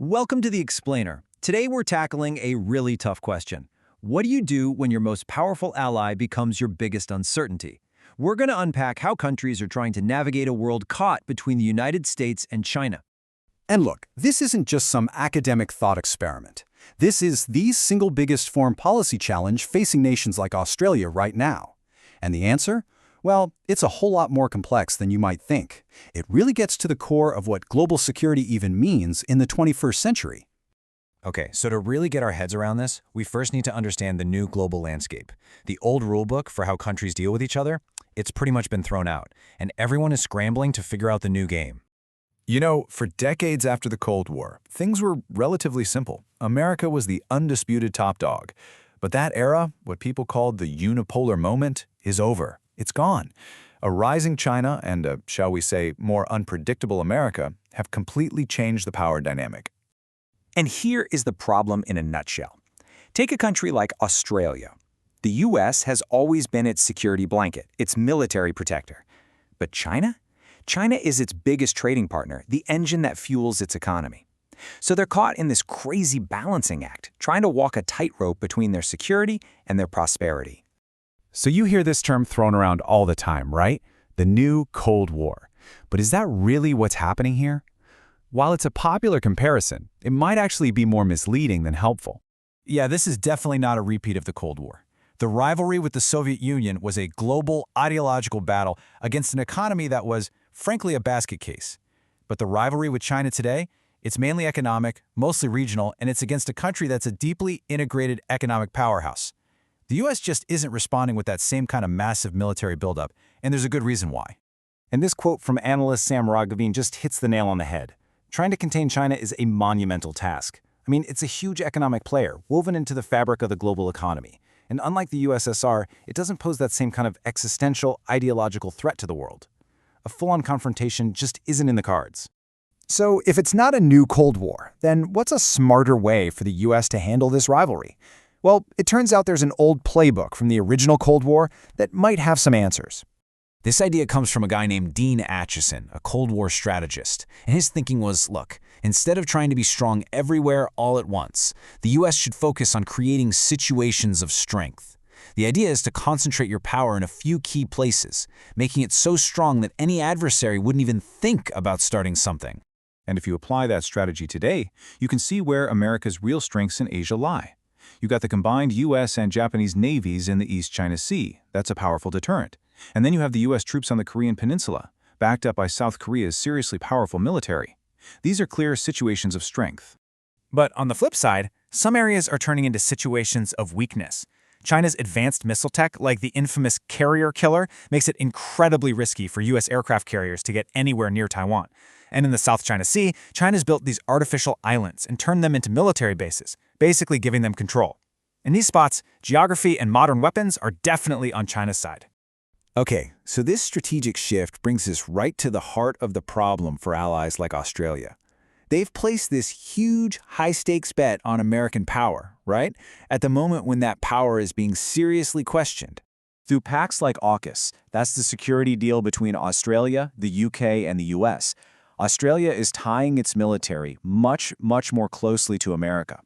Welcome to The Explainer. Today we're tackling a really tough question. What do you do when your most powerful ally becomes your biggest uncertainty? We're going to unpack how countries are trying to navigate a world caught between the United States and China. And look, this isn't just some academic thought experiment. This is the single biggest foreign policy challenge facing nations like Australia right now. And the answer? Well, it's a whole lot more complex than you might think. It really gets to the core of what global security even means in the 21st century. Okay, so to really get our heads around this, we first need to understand the new global landscape. The old rulebook for how countries deal with each other, it's pretty much been thrown out, and everyone is scrambling to figure out the new game. You know, for decades after the Cold War, things were relatively simple. America was the undisputed top dog. But that era, what people called the unipolar moment, is over. It's gone. A rising China and a, shall we say, more unpredictable America have completely changed the power dynamic. And here is the problem in a nutshell. Take a country like Australia. The US has always been its security blanket, its military protector. But China? China is its biggest trading partner, the engine that fuels its economy. So they're caught in this crazy balancing act, trying to walk a tightrope between their security and their prosperity. So you hear this term thrown around all the time, right? The new Cold War. But is that really what's happening here? While it's a popular comparison, it might actually be more misleading than helpful. Yeah, this is definitely not a repeat of the Cold War. The rivalry with the Soviet Union was a global ideological battle against an economy that was, frankly, a basket case. But the rivalry with China today, it's mainly economic, mostly regional, and it's against a country that's a deeply integrated economic powerhouse. The U.S. just isn't responding with that same kind of massive military buildup, and there's a good reason why. And this quote from analyst Sam Raghaveen just hits the nail on the head. Trying to contain China is a monumental task. I mean, it's a huge economic player, woven into the fabric of the global economy. And unlike the USSR, it doesn't pose that same kind of existential, ideological threat to the world. A full-on confrontation just isn't in the cards. So if it's not a new Cold War, then what's a smarter way for the US to handle this rivalry? Well, it turns out there's an old playbook from the original Cold War that might have some answers. This idea comes from a guy named Dean Acheson, a Cold War strategist. And his thinking was, look, instead of trying to be strong everywhere all at once, the US should focus on creating situations of strength. The idea is to concentrate your power in a few key places, making it so strong that any adversary wouldn't even think about starting something. And if you apply that strategy today, you can see where America's real strengths in Asia lie. You got the combined US and Japanese navies in the East China Sea. That's a powerful deterrent. And then you have the US troops on the Korean Peninsula, backed up by South Korea's seriously powerful military. These are clear situations of strength. But on the flip side, some areas are turning into situations of weakness. China's advanced missile tech, like the infamous carrier killer, makes it incredibly risky for U.S. aircraft carriers to get anywhere near Taiwan. And in the South China Sea, China's built these artificial islands and turned them into military bases, basically giving them control. In these spots, geography and modern weapons are definitely on China's side. Okay, so this strategic shift brings us right to the heart of the problem for allies like Australia. They've placed this huge, high-stakes bet on American power, right? At the moment when that power is being seriously questioned. Through pacts like AUKUS, that's the security deal between Australia, the UK, and the US, Australia is tying its military much more closely to America.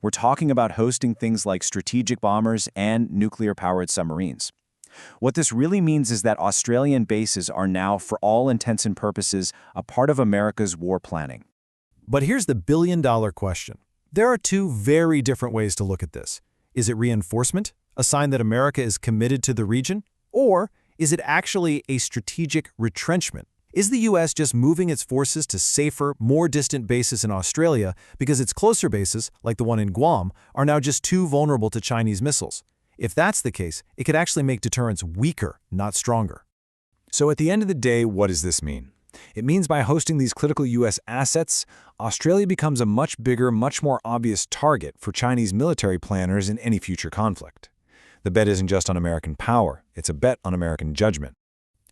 We're talking about hosting things like strategic bombers and nuclear-powered submarines. What this really means is that Australian bases are now, for all intents and purposes, a part of America's war planning. But here's the billion-dollar question. There are two very different ways to look at this. Is it reinforcement, a sign that America is committed to the region? Or is it actually a strategic retrenchment? Is the U.S. just moving its forces to safer, more distant bases in Australia because its closer bases, like the one in Guam, are now just too vulnerable to Chinese missiles? If that's the case, it could actually make deterrence weaker, not stronger. So at the end of the day, what does this mean? It means by hosting these critical U.S. assets, Australia becomes a much bigger, much more obvious target for Chinese military planners in any future conflict. The bet isn't just on American power, it's a bet on American judgment.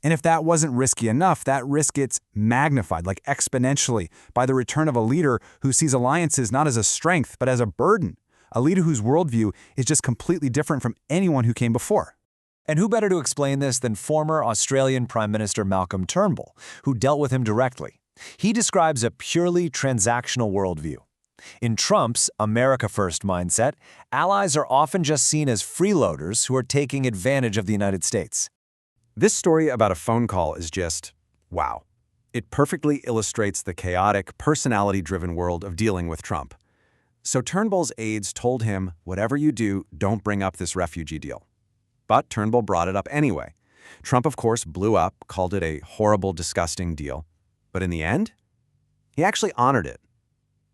And if that wasn't risky enough, that risk gets magnified, like exponentially, by the return of a leader who sees alliances not as a strength, but as a burden. A leader whose worldview is just completely different from anyone who came before. And who better to explain this than former Australian Prime Minister Malcolm Turnbull, who dealt with him directly. He describes a purely transactional worldview. In Trump's America First mindset, allies are often just seen as freeloaders who are taking advantage of the United States. This story about a phone call is just, wow. It perfectly illustrates the chaotic, personality-driven world of dealing with Trump. So Turnbull's aides told him, whatever you do, don't bring up this refugee deal. But Turnbull brought it up anyway. Trump, of course, blew up, called it a horrible, disgusting deal. But in the end, he actually honored it.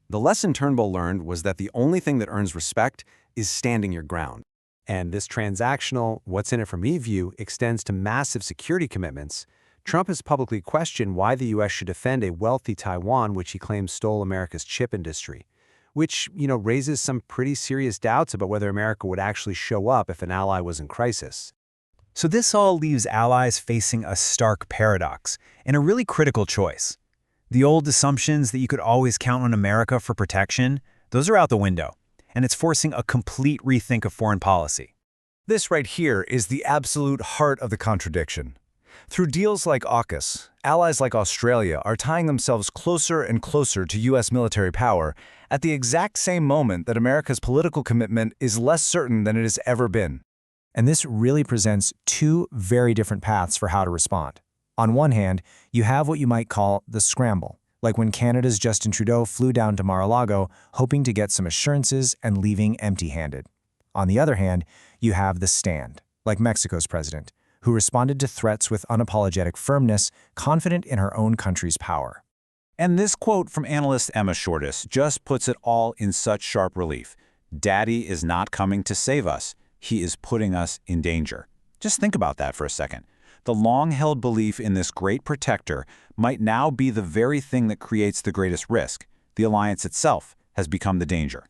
The lesson Turnbull learned was that the only thing that earns respect is standing your ground. And this transactional, what's in it for me view extends to massive security commitments. Trump has publicly questioned why the U.S. should defend a wealthy Taiwan, which he claims stole America's chip industry, which, raises some pretty serious doubts about whether America would actually show up if an ally was in crisis. So this all leaves allies facing a stark paradox and a really critical choice. The old assumptions that you could always count on America for protection, those are out the window, and it's forcing a complete rethink of foreign policy. This right here is the absolute heart of the contradiction. Through deals like AUKUS, allies like Australia are tying themselves closer and closer to U.S. military power at the exact same moment that America's political commitment is less certain than it has ever been. And this really presents two very different paths for how to respond. On one hand, you have what you might call the scramble, like when Canada's Justin Trudeau flew down to Mar-a-Lago hoping to get some assurances and leaving empty-handed. On the other hand, you have the stand, like Mexico's president, who responded to threats with unapologetic firmness, confident in her own country's power. And this quote from analyst Emma Shortis just puts it all in such sharp relief. Daddy is not coming to save us. He is putting us in danger. Just think about that for a second. The long-held belief in this great protector might now be the very thing that creates the greatest risk. The alliance itself has become the danger.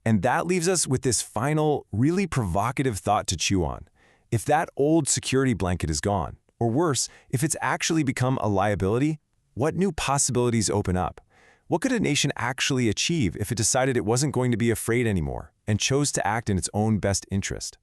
And that leaves us with this final, really provocative thought to chew on. If that old security blanket is gone, or worse, if it's actually become a liability, what new possibilities open up? What could a nation actually achieve if it decided it wasn't going to be afraid anymore and chose to act in its own best interest?